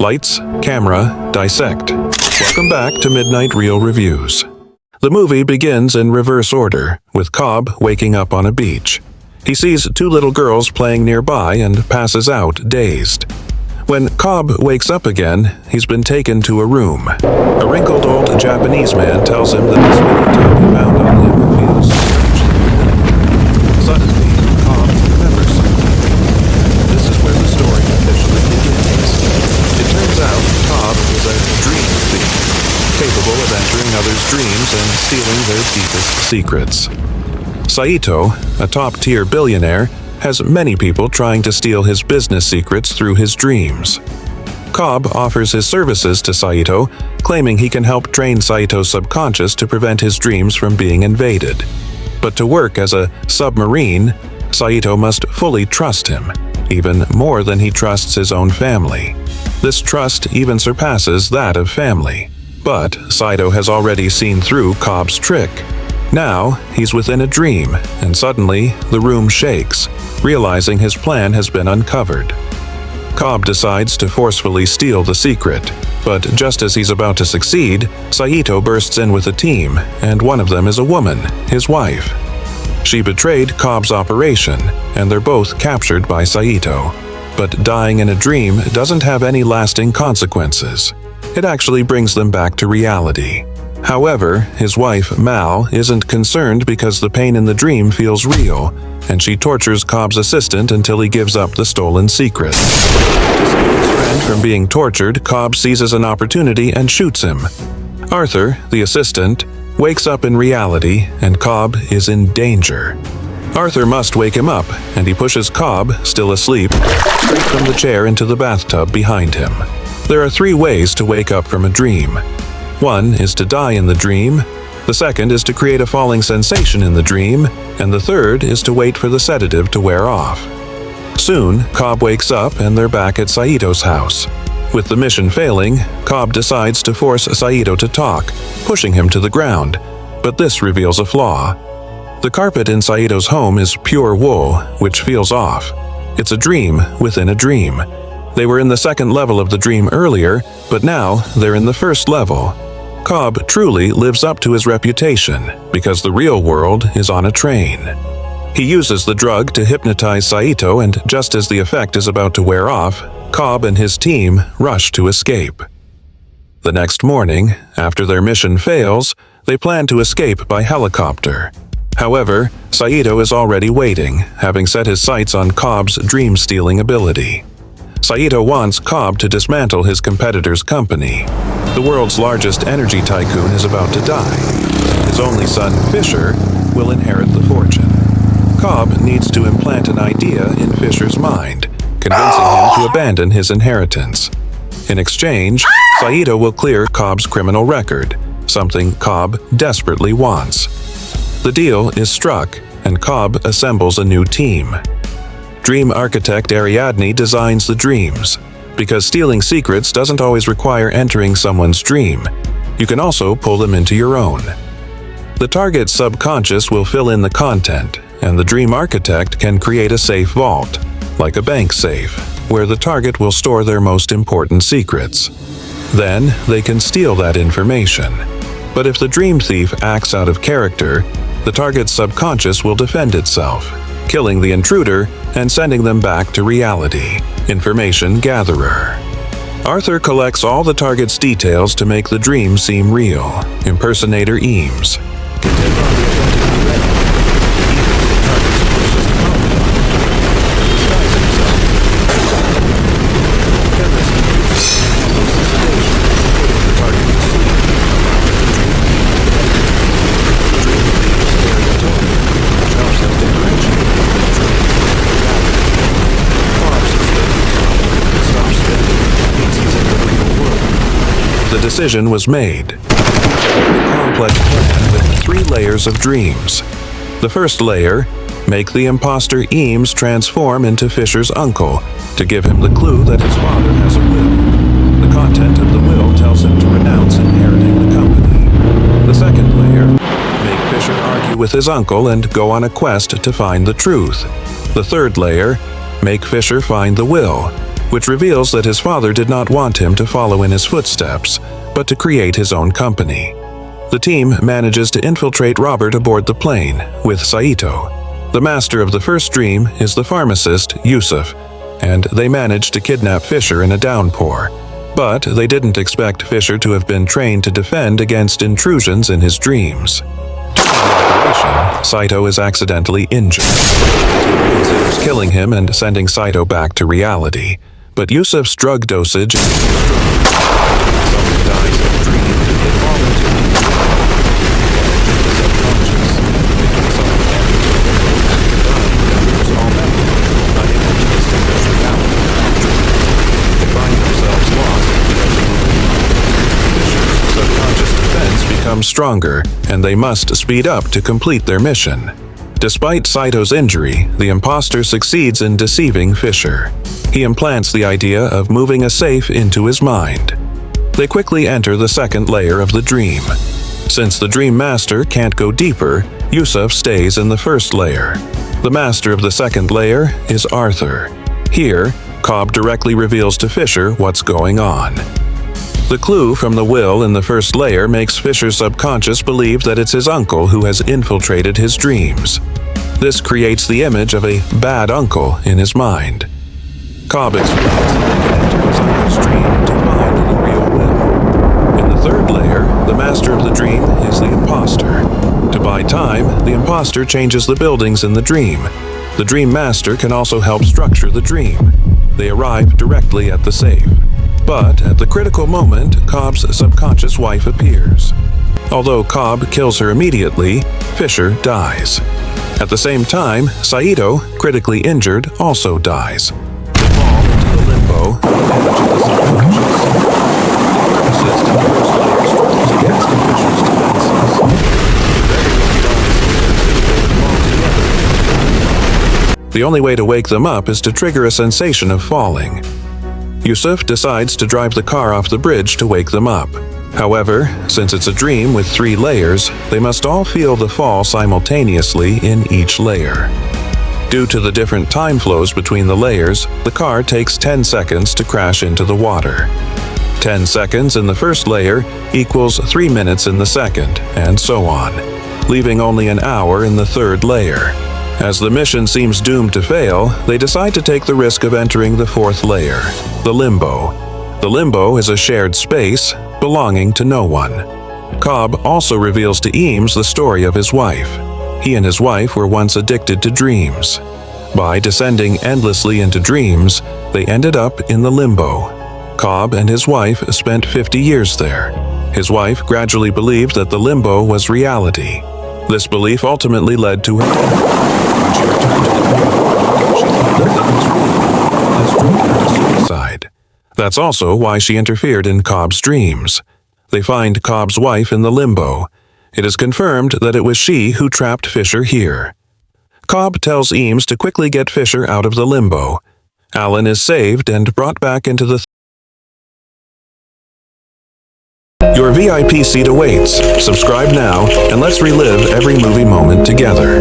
Lights, camera, dissect. Welcome back to Midnight Reel Reviews. The movie begins in reverse order, with Cobb waking up on a beach. He sees two little girls playing nearby and passes out, dazed. When Cobb wakes up again, he's been taken to a room. A wrinkled old Japanese man tells him that the spinning top he found on him feels strangely familiar. Suddenly, Cobb remembers something. This is where the story officially begins. It turns out Cobb is a dream thief, capable of entering others' dreams and stealing their deepest secrets. Saito, a top-tier billionaire, has many people trying to steal his business secrets through his dreams. Cobb offers his services to Saito, claiming he can help train Saito's subconscious to prevent his dreams from being invaded. But to work as a submarine, Saito must fully trust him, even more than he trusts his own family. This trust even surpasses that of family. But Saito has already seen through Cobb's trick. Now, he's within a dream, and suddenly, the room shakes, realizing his plan has been uncovered. Cobb decides to forcefully steal the secret, but just as he's about to succeed, Saito bursts in with a team, and one of them is a woman, his wife. She betrayed Cobb's operation, and they're both captured by Saito. But dying in a dream doesn't have any lasting consequences. It actually brings them back to reality. However, his wife, Mal, isn't concerned because the pain in the dream feels real, and she tortures Cobb's assistant until he gives up the stolen secret. To save his friend from being tortured, Cobb seizes an opportunity and shoots him. Arthur, the assistant, wakes up in reality, and Cobb is in danger. Arthur must wake him up, and he pushes Cobb, still asleep, straight from the chair into the bathtub behind him. There are 3 ways to wake up from a dream. One is to die in the dream, the second is to create a falling sensation in the dream, and the third is to wait for the sedative to wear off. Soon, Cobb wakes up and they're back at Saito's house. With the mission failing, Cobb decides to force Saito to talk, pushing him to the ground, but this reveals a flaw. The carpet in Saito's home is pure wool, which feels off. It's a dream within a dream. They were in the second level of the dream earlier, but now they're in the first level. Cobb truly lives up to his reputation because the real world is on a train. He uses the drug to hypnotize Saito, and just as the effect is about to wear off, Cobb and his team rush to escape. The next morning, after their mission fails, they plan to escape by helicopter. However, Saito is already waiting, having set his sights on Cobb's dream-stealing ability. Saito wants Cobb to dismantle his competitor's company. The world's largest energy tycoon is about to die. His only son, Fisher, will inherit the fortune. Cobb needs to implant an idea in Fisher's mind, convincing him to abandon his inheritance. In exchange, Saito will clear Cobb's criminal record, something Cobb desperately wants. The deal is struck, and Cobb assembles a new team. Dream architect Ariadne designs the dreams. Because stealing secrets doesn't always require entering someone's dream. You can also pull them into your own. The target's subconscious will fill in the content, and the dream architect can create a safe vault, like a bank safe, where the target will store their most important secrets. Then, they can steal that information. But if the dream thief acts out of character, the target's subconscious will defend itself, killing the intruder and sending them back to reality. Information gatherer. Arthur collects all the target's details to make the dream seem real. Impersonator Eames can take on the identity ready, even if the target's closest opponent, disguise himself. Chemist uses hallucination, putting the target to sleep. Dream thieves carry a token, which helps them differentiate the dream and reality. Cobb suspected Cobb and stops spinning, means he's in the real world. The decision was made. A complex plan with 3 layers of dreams. The first layer, make the imposter Eames transform into Fisher's uncle to give him the clue that his father has a will. The content of the will tells him to renounce inheriting the company. The second layer, make Fisher argue with his uncle and go on a quest to find the truth. The third layer, make Fisher find the will, which reveals that his father did not want him to follow in his footsteps, but to create his own company. The team manages to infiltrate Robert aboard the plane with Saito. The master of the first dream is the pharmacist, Yusuf, and they manage to kidnap Fisher in a downpour. But they didn't expect Fisher to have been trained to defend against intrusions in his dreams. During the operation, Saito is accidentally injured. He considers killing him and sending Saito back to reality. But Yusuf's drug dosage is strong. Someone dies in a dream, they fall into the subconscious, making someone unable to distinguish reality from dream. They find themselves lost in Fisher's subconscious defense becomes stronger, and they must speed up to complete their mission. Despite Saito's injury, the imposter succeeds in deceiving Fisher. He implants the idea of moving a safe into his mind. They quickly enter the second layer of the dream. Since the Dream Master can't go deeper, Yusuf stays in the first layer. The master of the second layer is Arthur. Here, Cobb directly reveals to Fisher what's going on. The clue from the will in the first layer makes Fisher's subconscious believe that it's his uncle who has infiltrated his dreams. This creates the image of a bad uncle in his mind. Cobb explains that they can enter his uncle's dream to find the real will. In the third layer, the master of the dream is the imposter. To buy time, the imposter changes the buildings in the dream. The dream master can also help structure the dream. They arrive directly at the safe. But at the critical moment, Cobb's subconscious wife appears. Although Cobb kills her immediately, Fisher dies. At the same time, Saito, critically injured, also dies. They fall into the limbo, edge of the subconscious. The pharmacist in the first layer struggles against Fisher's defenses. The only way to wake them up is to trigger a sensation of falling. Yusuf decides to drive the car off the bridge to wake them up. However, since it's a dream with 3 layers, they must all feel the fall simultaneously in each layer. Due to the different time flows between the layers, the car takes 10 seconds to crash into the water. 10 seconds in the first layer equals 3 minutes in the second, and so on, leaving only an hour in the third layer. As the mission seems doomed to fail, they decide to take the risk of entering the fourth layer, the limbo. The limbo is a shared space belonging to no one. Cobb also reveals to Eames the story of his wife. He and his wife were once addicted to dreams. By descending endlessly into dreams, they ended up in the limbo. Cobb and his wife spent 50 years there. His wife gradually believed that the limbo was reality. This belief ultimately led to her death. When she returned to the limbo, she thought that it was real. This drove her to suicide. That's also why she interfered in Cobb's dreams. They find Cobb's wife in the limbo. It is confirmed that it was she who trapped Fisher here. Cobb tells Eames to quickly get Fisher out of the limbo. Alan is saved and brought back into the Your VIP seat awaits. Subscribe now, and let's relive every movie moment together.